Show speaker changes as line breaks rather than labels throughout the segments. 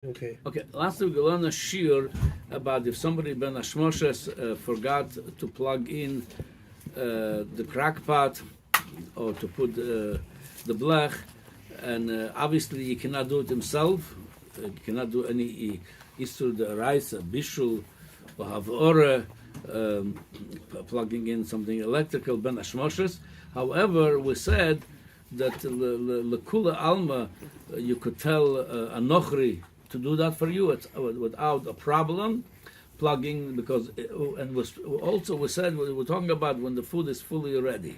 Okay.
Okay, last week we learned a shiur about if somebody ben Hashmoshes forgot to plug in the crack pot or to put the blech, and obviously he cannot do it himself. He cannot do any isur the rice, bishul, or havora, plugging in something electrical ben Hashmoshes. However, we said that lekula alma, you could tell a Nochri to do that for you without a problem, plugging, because we said we were talking about when the food is fully ready.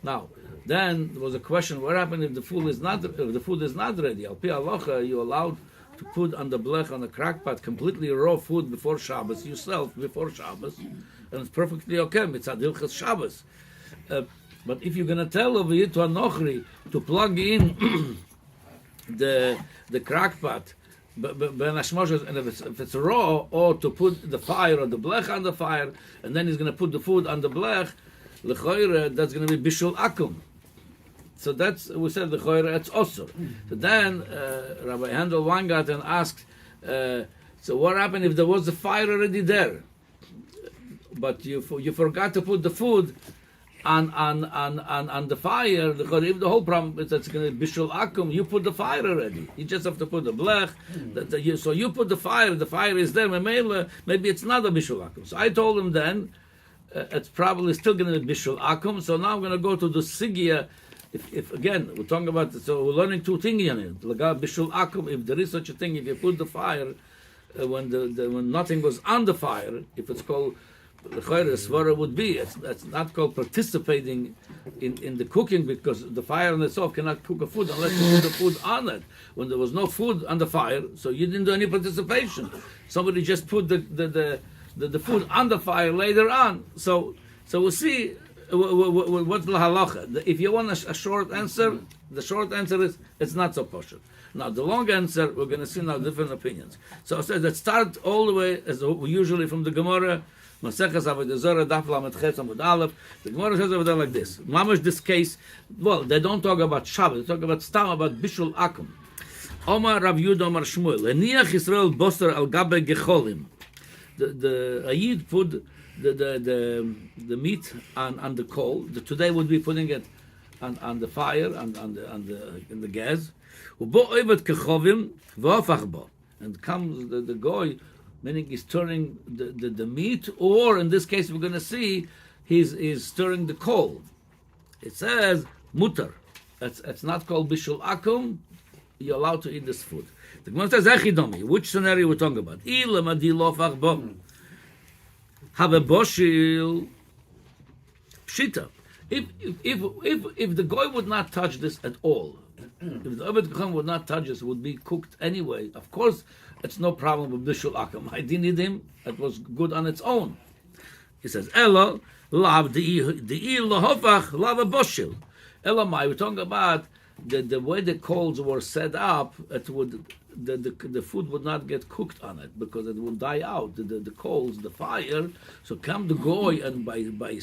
Now, then there was a question: what happens if the food is not ready? Al pi halacha, you're allowed to put on the blech on the crackpot completely raw food before Shabbos yourself before Shabbos, and it's perfectly okay. It's adilchas Shabbos. But if you're going to tell over here to a Nochri to plug in the crackpot, and if it's raw, or to put the fire or the blech on the fire, and then he's going to put the food on the blech, l'choire, that's going to be bishul akum. So that's, we said l'choire, it's osur. So then Rabbi Handel Weingarten asked, so what happened if there was a fire already there, but you forgot to put the food on the fire? If the whole problem is that's going to be bishul akum, you put the fire already. You just have to put the blech. So you put the fire is there. Maybe it's not a bishul akum. So I told him then it's probably still going to be bishul akum. So now I'm going to go to the sigya. If again we're talking about, so we're learning two things in it. Bishul akum. If there is such a thing, if you put the fire when nothing was on the fire, if it's called the svara would be it's not called participating in the cooking, because the fire on itself cannot cook a food unless you put the food on it. When there was no food on the fire, so you didn't do any participation. Somebody just put the food on the fire later on. So we'll see what's the halacha. If you want a short answer, the short answer is it's not so poshut. Now the long answer, we're going to see now different opinions. So it says that start all the way as usually from the Gemara. Maseches Avodah Zarah Daf Lamed Ches Amud Aleph. The Gemara says over there like this. Mamash, this case, well, they don't talk about Shabbos. They talk about stam, about Bishul Akum. Omar Rav Yud Omar Shmuel. Leniach Yisrael Boster Al Gabe Gecholim. The Ayid put the meat on the coal. Today would be putting it on the fire, in the gas. Ubo Oivet Kechovim V'Ofach Bo. And comes the goy, meaning he's stirring the meat, or in this case we're going to see he's stirring the coal. It says mutar. It's not called bishul akum. You're allowed to eat this food. The Gemara says echidomi. Which scenario we're talking about? Have a boshil pshita. If the goy would not touch this at all, if the Ovid Kacham would not touch this, it would be cooked anyway. Of course, it's no problem with Bishul Akam. I didn't him. It was good on its own. He says, Ella, lav de'i lahofach, lav a boshil. Ella mai, we're talking about the way the coals were set up, it would, the food would not get cooked on it, because it would die out. The coals, the fire, so come the goy, and by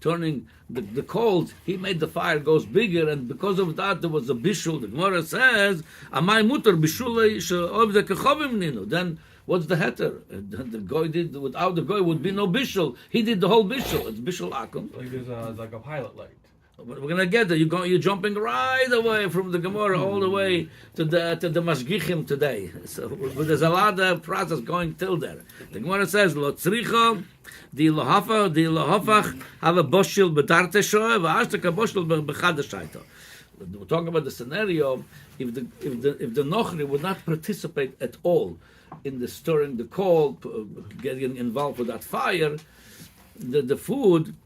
turning the coals, he made the fire goes bigger, and because of that there was a bishul. The Gemara says, "Amay mutar bishulei she'ov the kechovim ninu." Then what's the heter? The goy did, without the goy would be no bishul. He did the whole bishul. It's bishul akum.
Like there's like a pilot light.
We're gonna get there. You're jumping right away from the Gemara all the way to the Mashgichim today. So there's a lot of process going till there. The Gemara says, "Lo tzricha di lohafach have a boshil bedarte shoe v'ashtek a boshil bechadashayto." We're talking about the scenario if the Nochri would not participate at all in the stirring the coal, getting involved with that fire, the food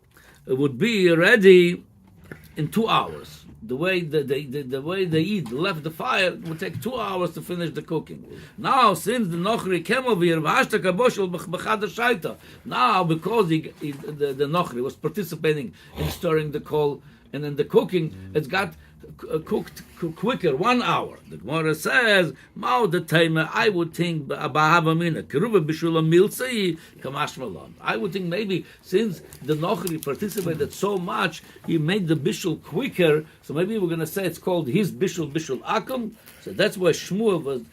would be ready in 2 hours. The way they eat left the fire, it would take 2 hours to finish the cooking. Now, since the Nochri came over here, now because the Nochri was participating in stirring the coal and in the cooking, it's got cooked quicker, 1 hour. The Gemara says, "Mao the timer." I would think I would think maybe since the Nochri participated so much, he made the bishul quicker. So maybe we're going to say it's called his bishul akum. So that's why Shmuel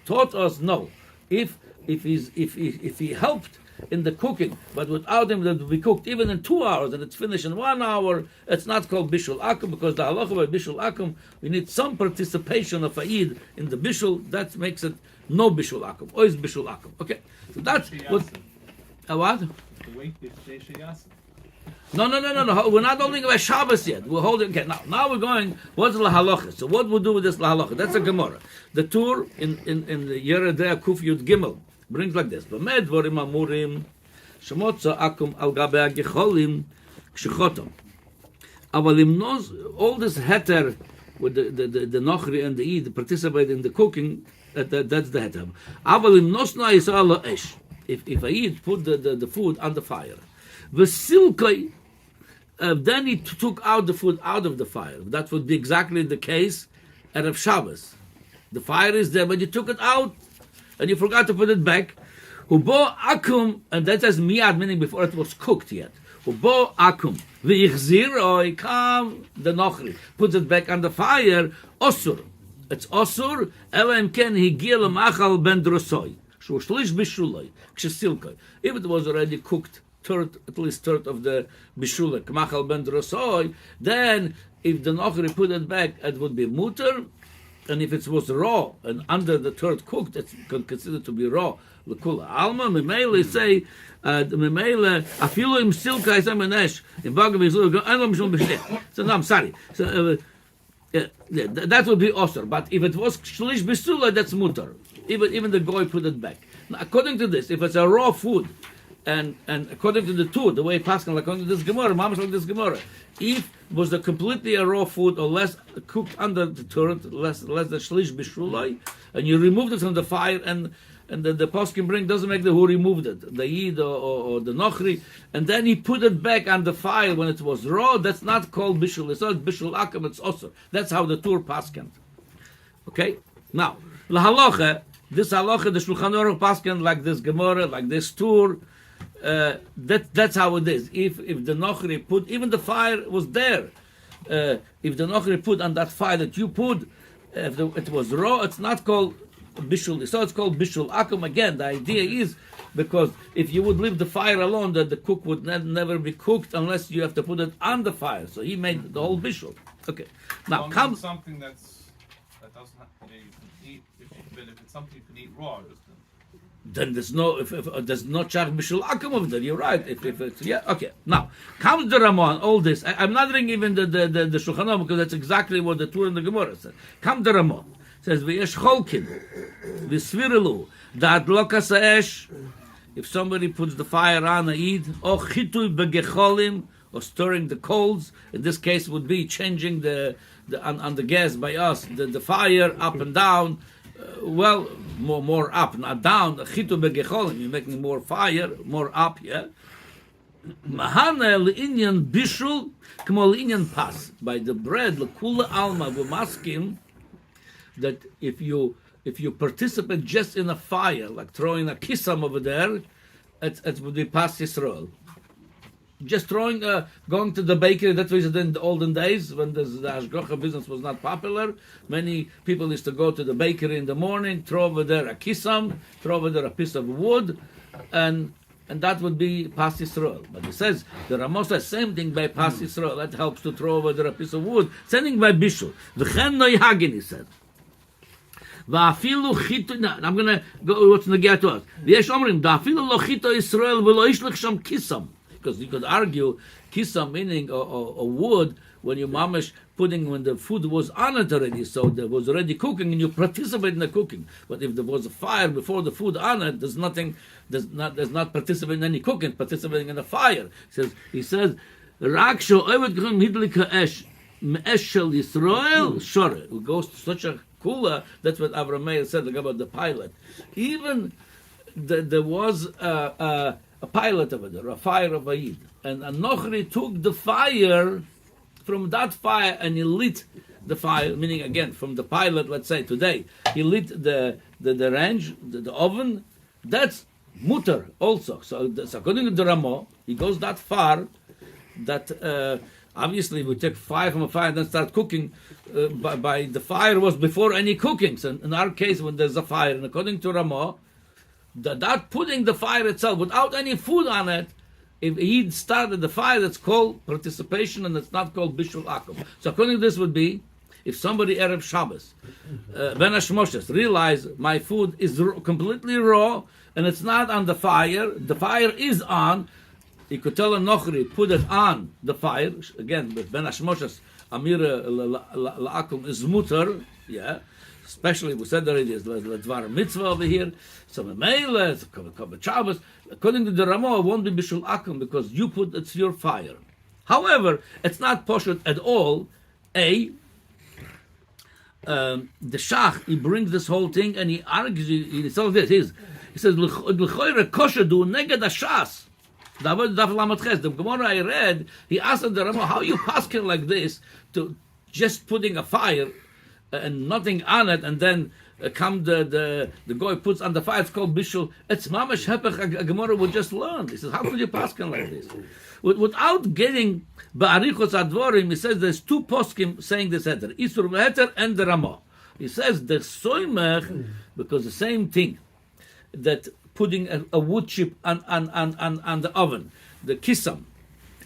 taught us no. If he helped in the cooking, but without him that would be cooked even in 2 hours and it's finished in 1 hour, it's not called Bishul Akum, because the halacha by Bishul Akum, we need some participation of Aid in the Bishul. That makes it no Bishul Akum. Or is Bishul Akum. Okay, so that's what. What? No. We're not holding about Shabbos yet. We're holding. Okay, now we're going. What's the halacha? So what we'll do with this halacha? That's a Gemara. The Tur in the Yeredeh Kuf Yud Gimel brings like this. B'med dvorim amurim shemotza akum al gabei hagecholim kshechotom. Aval im knows all this heter with the Nochri and the Eid participate in the cooking. That's the heter. Aval im nosna yisrael lo esh. If Eid put the food on the fire, v'silkei, then he took out the food out of the fire. That would be exactly the case at Rav Shabbos. The fire is there, but you took it out and you forgot to put it back. Ubo akum, and that says miyad, meaning before it was cooked yet. Ubo akum, v'yichziroi, come the Nochri, puts it back on the fire. Osur, it's osur. Elam ken higia l'machal ben drosoi. If it was already cooked, at least third of the bishula, k'machal ben drosoi, then if the Nochri put it back, it would be muter. And if it was raw and under the third cooked, it's considered to be raw. L'kula alma, memele say, memele afilu im silka isam enesh in bagav yizlu anam shum b'shnei. So no, I'm sorry. So that would be osur. But if it was shlish b'sula, that's muter. Even the goy put it back. Now, according to this, if it's a raw food, and according to the two, the way Pascal, according to this Gemara, Mamash like this Gemara, if was a completely a raw food or less cooked under the turret, less than shlish b'shulai, and you removed it from the fire, and the poskim bring doesn't make the who removed it, the Yid or the Nochri, and then he put it back on the fire when it was raw. That's not called bishul. It's not bishul akam. It's also that's how the Tur paskin. Okay, now the halacha. This halacha, the Shulchan Aruch paskin like this Gemara, like this Tur. That's how it is. If the Nochri put, even the fire was there. If the Nochri put on that fire that you put, if it was raw, it's not called Bishul. So it's called Bishul Akum. Again, the idea is because if you would leave the fire alone, that the cook would never be cooked unless you have to put it on the fire. So he made the whole Bishul. Okay. Now come
something that doesn't have, you can eat. If it's something you can eat raw,
then there's no if there's no char bishul akum of that. You're right. If it's yeah, okay. Now comes the Ramon. All this I'm not reading even the Shulchan Aruch because that's exactly what the Tur and the Gemara said. Come the Ramon says v'yesh cholkin v'svirelu that lokas ha'esh. If somebody puts the fire on a Eid or chitui begecholim or stirring the coals, in this case would be changing the on the gas by us the fire up and down. Well, more up, not down. Chitu begecholim, you're making more fire, more up, yeah. Mahana le'inyan bishul, k'mo le'inyan pas. By the bread, l'kula alma v'maskim, that if you participate just in a fire, like throwing a kisam over there, it would be pas Yisroel. Just throwing, going to the bakery, that was in the olden days when the Hashgacha business was not popular. Many people used to go to the bakery in the morning, throw over there a kisam, throw over there a piece of wood, and that would be Pas Yisroel. But he says, the Ramos says, same thing by Pas Yisroel, that helps to throw over there a piece of wood. Same thing by Bishul. V'chen noyhagin, he said. Va'afilu chito, I'm going to go what's Nagia to us. V'yesh omrim, da'afilu lo chito Yisroel v'lo ishlech sham kisam. Because you could argue kisam meaning a wood when you mamish putting when the food was on it already, so there was already cooking and you participate in the cooking. But if there was a fire before the food on it, there's not participating in any cooking, participating in the fire. He says Raksho evet grim hidlika esh shel Yisroel shore. It goes to such a kula. That's what Avraham Meir said about the pilot. Even there was a pilot over there, a fire of Eid. And Nochri took the fire from that fire and he lit the fire, meaning again, from the pilot, let's say today, he lit the range, the oven. That's mutter also. So according to the Ramo, he goes that far that Obviously, we take fire from a fire and then start cooking. By the fire was before any cooking. So in our case, when there's a fire, and according to Ramah, that putting the fire itself without any food on it, if he started the fire, that's called participation, and it's not called Bishul Akum. So according to this would be, if somebody Erev Shabbos, Ben Hashmoshes, realize my food is completely raw, and it's not on the fire is on, he could tell a Nochri, put it on the fire. Again, with Ben Hashmoshes, Amira La'akum is mutar, yeah. Especially, we said already, there's Dvar Mitzvah over here. So Mele, it's Shabbos. According to the Ramah, it won't be Bishul Akum because it's your fire. However, it's not poshut at all. The Shach, he brings this whole thing and he argues, he says this, he says, L'choyre kosher du neged hashas. The Gemara I read, he asked the Ramah, how you paskin like this to just putting a fire and nothing on it, and then come the guy puts on the fire. It's called bishul. It's mamash hepech. A Gemara would just learn. He says, how could you paskin like this? Without getting ba'arichos advorim, he says there's two poskim saying this heter, Isur heter and the Ramah. He says the soymech because the same thing that putting a wood chip on the oven, the kisam.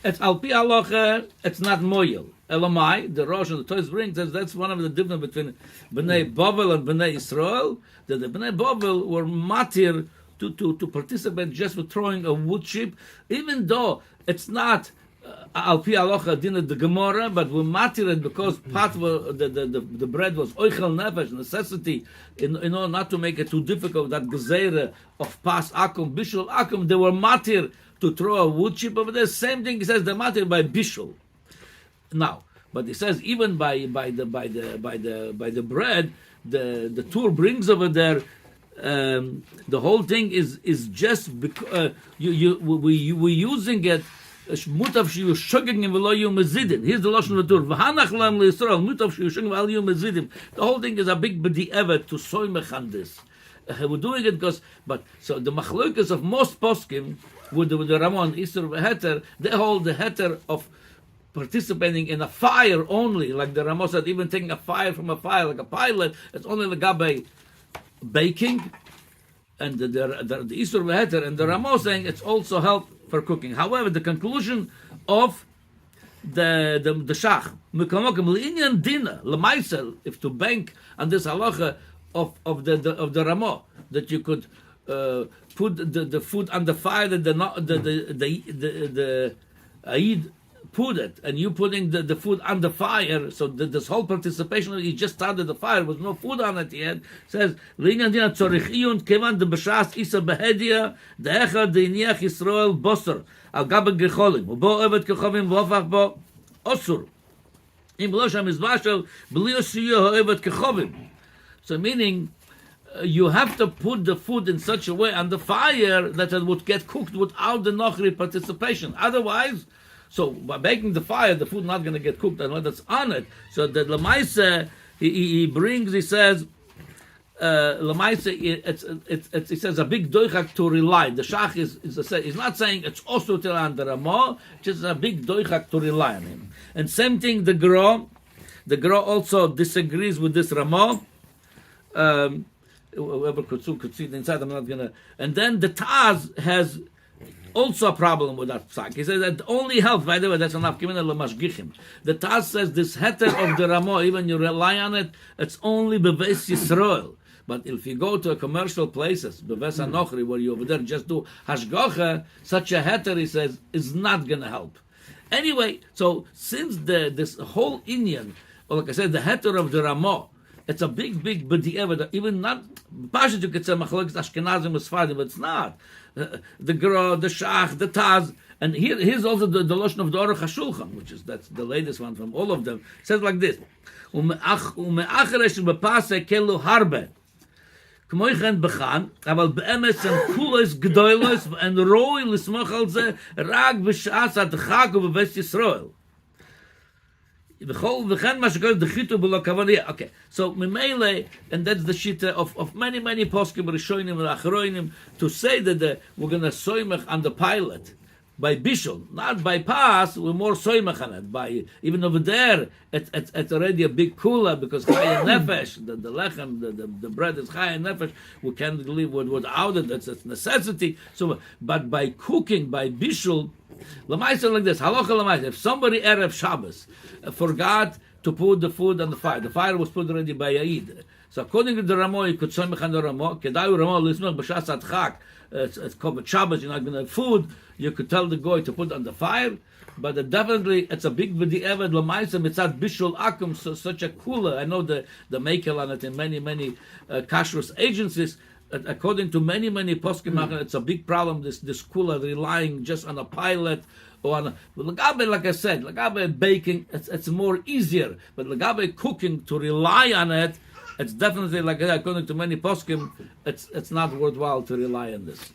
It's al pi halacha. It's not moyel. Elamai, the Rosh and the Toys bring says that's one of the difference between Bnei Bavel and Bnei Yisroel. That the Bnei Bavel were matir to participate just with throwing a wood chip, even though it's not al pi halacha din of the Gemara, but we matir it because part of the bread was oichel nefesh, necessity, in order not to make it too difficult. That gezeira of pas akum bishul akum, they were matir to throw a wood chip over there. Same thing he says the matir by bishul. Now, but he says even by the bread, the Tur brings over there. The whole thing is just because we using it. Mutav shiyu shoging and v'lo yu mezidin. Here's the lashon of the Tur. V'hanach lam leYisrael mutav shiyu shoging v'al yu mezidim. The whole thing is a big b'di'evet to soymech on this. We're doing it because, so the machlokas of most poskim with the Ramon Isur v'heter, they hold the heter of participating in a fire only, like the Ramah said, even taking a fire from a fire, like a pilot, it's only the gabe baking, and the Isur v'heter, and the Ramah saying it's also help for cooking. However, the conclusion of the Shach, if to bank on this halacha of the Ramah, that you could put the food on the fire, that the Aid put it, and you putting the food on the fire, so this whole participation, he just started the fire, with no food on it yet, says, kevan de b'shas isa behedia, de'echad de'iniach Yisroel bosor, al gabak gecholim, ubo evet kechovim v'ofach bo osur. Im lo sham izvashel, b'li osiyo ha'evet kechovim. So meaning, you have to put the food in such a way on the fire that it would get cooked without the Nochri participation. Otherwise, so by making the fire, the food not going to get cooked unless it's on it. So the Lamaisa, he says, Lamaisa, he says a big doichak to rely. The Shach is not saying it's also to rely on the Ramah, just a big doichak to rely on him. And same thing, the Gra also disagrees with this Ramah. Whoever could see the inside, I'm not going to. And then the Taz has also a problem with that psak. He says that only helps, by the way, that's enough. The Taz says this heter of the Ramah, even you rely on it, it's only beves Yisroel. But if you go to a commercial places, beves Nochri, where you over there just do hashgacha, such a heter, he says, is not going to help. Anyway, so since this whole Indian, or like I said, the heter of the Ramah, it's a big b'di'evet, even not, Pashut you could say machlokes Ashkenazim and Sfardim, but it's not. The Gra, the Shach, the Taz, and here's also the Lashon of the Aruch HaShulchan, that's the latest one from all of them. It says like this: Ume'acheresh b'paseh kelu harbe, k'moichen b'chan, aval be'emes and kulos gdoilos and roi l'smoch al ze rag b'shas adchak u'b'ves Yisroel. Okay, so Mimele, and that's the shita of many poskim rishonim and achroinim to say that we're going to soymech on the pilot by bishul, not by pas, we're more soymach on it. By even over there, it's already a big cooler because chaya nefesh, the lechem, the bread is chaya nefesh. We can't live without it. It's a necessity. So, but by cooking, by bishul, lamaisa like this. Halacha lamaisa. If somebody erev Shabbos forgot to put the food on the fire was put already by Yid. So according to the Ramo, you could soymach on the Ramo. Kedayu Ramo lismach b'shas adchak. It's called Shabbos. You're not going to have food. You could tell the goy to put on the fire, but definitely it's a big v'di'evad l'maisa mitzad bishul akum, so such a cooler. I know the makel on it in many kashrus agencies. According to many poskim, it's a big problem. This cooler relying just on a pilot or on lagabe, like I said, lagabe baking. It's more easier, but lagabe cooking to rely on it. It's definitely, like according to many poskim, it's not worthwhile to rely on this.